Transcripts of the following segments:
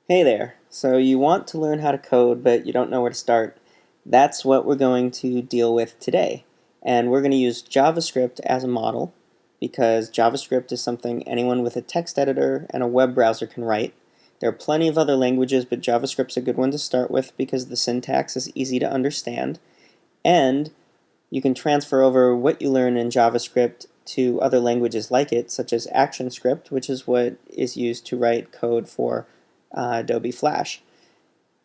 Hey there. So you want to learn how to code, but you don't know where to start. That's what we're going to deal with today. And we're going to use JavaScript as a model because JavaScript is something anyone with a text editor and a web browser can write. There are plenty of other languages, but JavaScript's a good one to start with because the syntax is easy to understand. And you can transfer over what you learn in JavaScript to other languages like it, such as ActionScript, which is what is used to write code for Adobe Flash.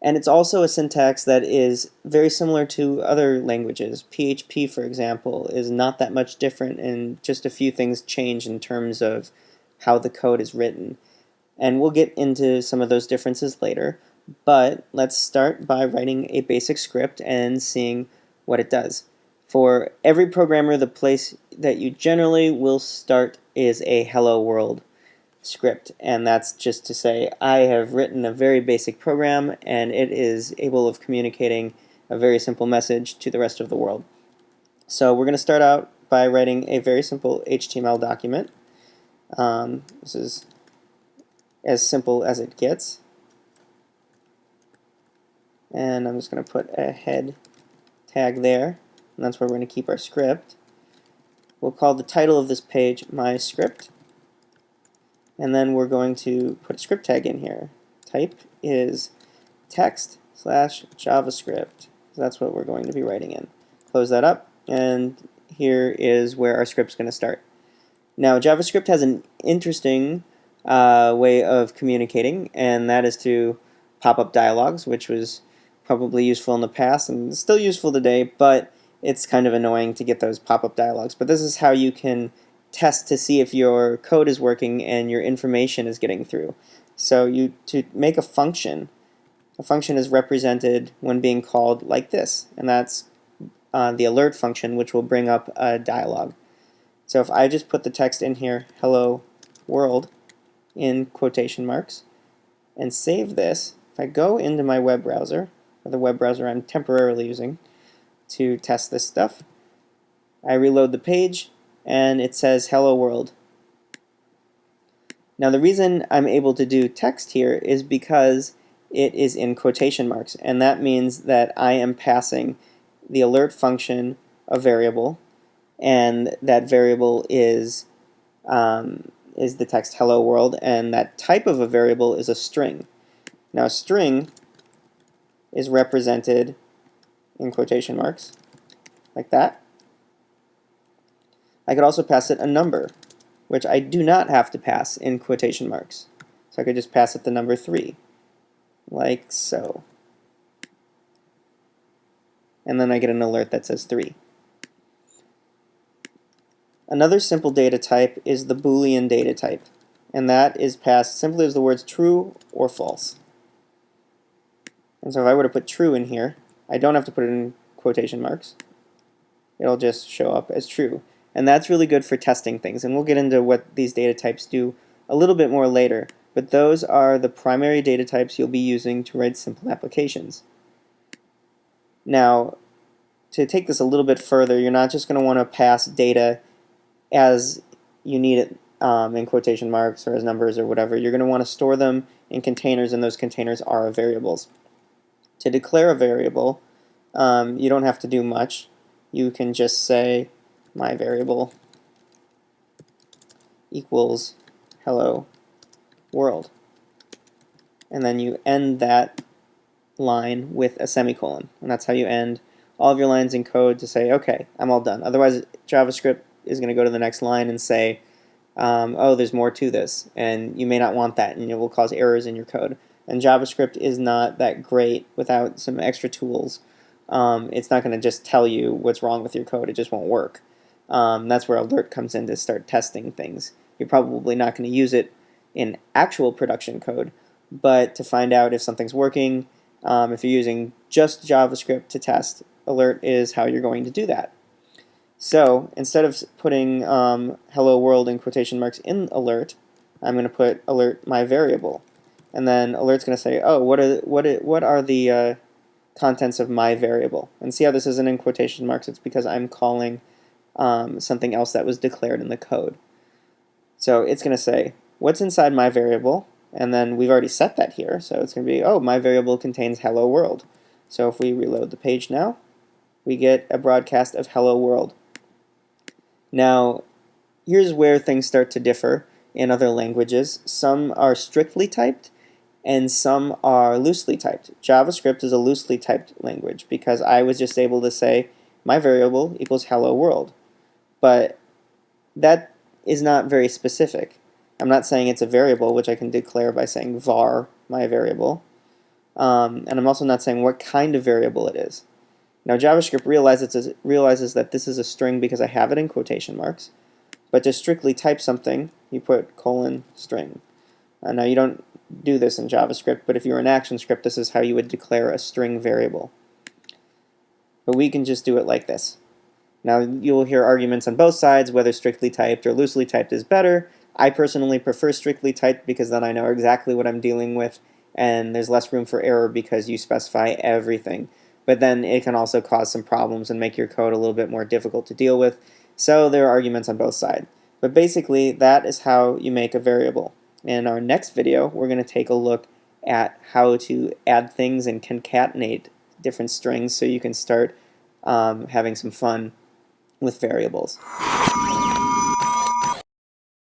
And it's also a syntax that is very similar to other languages. PHP, for example, is not that much different, and just a few things change in terms of how the code is written. And we'll get into some of those differences later, but let's start by writing a basic script and seeing what it does. For every programmer, the place that you generally will start is a hello world script, and that's just to say I have written a very basic program and it is able of communicating a very simple message to the rest of the world. So we're going to start out by writing a very simple HTML document. This is as simple as it gets, and I'm just going to put a head tag there, and that's where we're going to keep our script. We'll call the title of this page my script. And then we're going to put a script tag in here. Type is text/JavaScript. So that's what we're going to be writing in. Close that up, and here is where our script's going to start. Now, JavaScript has an interesting way of communicating, and that is to pop up dialogues, which was probably useful in the past and still useful today, but it's kind of annoying to get those pop-up dialogues. But this is how you can test to see if your code is working and your information is getting through. So to make a function is represented when being called like this, and that's the alert function, which will bring up a dialog. So if I just put the text in here, hello world, in quotation marks, and save this, if I go into my web browser, or the web browser I'm temporarily using to test this stuff, I reload the page, and it says hello world. Now the reason I'm able to do text here is because it is in quotation marks, and that means that I am passing the alert function a variable, and that variable is the text hello world, and that type of a variable is a string. Now a string is represented in quotation marks like that. I could also pass it a number, which I do not have to pass in quotation marks. So I could just pass it the number 3, like so. And then I get an alert that says 3. Another simple data type is the Boolean data type, and that is passed simply as the words true or false. And so if I were to put true in here, I don't have to put it in quotation marks. It'll just show up as true. And that's really good for testing things, and we'll get into what these data types do a little bit more later, but those are the primary data types you'll be using to write simple applications. Now, to take this a little bit further, you're not just going to want to pass data as you need it in quotation marks or as numbers or whatever. You're going to want to store them in containers, and those containers are variables. To declare a variable, you don't have to do much. You can just say my variable equals hello world, and then you end that line with a semicolon, and that's how you end all of your lines in code to say, okay, I'm all done. Otherwise, JavaScript is going to go to the next line and say, oh, there's more to this, and you may not want that, and it will cause errors in your code. And JavaScript is not that great without some extra tools. It's not going to just tell you what's wrong with your code. It just won't work. That's where alert comes in to start testing things. You're probably not going to use it in actual production code, but to find out if something's working, if you're using just JavaScript to test, alert is how you're going to do that. So instead of putting hello world in quotation marks in alert, I'm going to put alert my variable, and then alert's going to say, oh, what are the contents of my variable? And see how this isn't in quotation marks? It's because I'm calling something else that was declared in the code. So it's going to say, what's inside my variable? and then we've already set that here, so it's going to be, oh, my variable contains hello world. So if we reload the page now, we get a broadcast of hello world. Now, here's where things start to differ in other languages. Some are strictly typed, and some are loosely typed. JavaScript is a loosely typed language because I was just able to say my variable equals hello world. But that is not very specific. I'm not saying it's a variable, which I can declare by saying var my variable. And I'm also not saying what kind of variable it is. Now JavaScript realizes that this is a string because I have it in quotation marks. But to strictly type something, you put :string. Now you don't do this in JavaScript, but if you were in ActionScript, this is how you would declare a string variable. But we can just do it like this. Now you'll hear arguments on both sides, whether strictly typed or loosely typed is better. I personally prefer strictly typed because then I know exactly what I'm dealing with, and there's less room for error because you specify everything. But then it can also cause some problems and make your code a little bit more difficult to deal with. So there are arguments on both sides. But basically, that is how you make a variable. In our next video, we're going to take a look at how to add things and concatenate different strings so you can start having some fun with variables.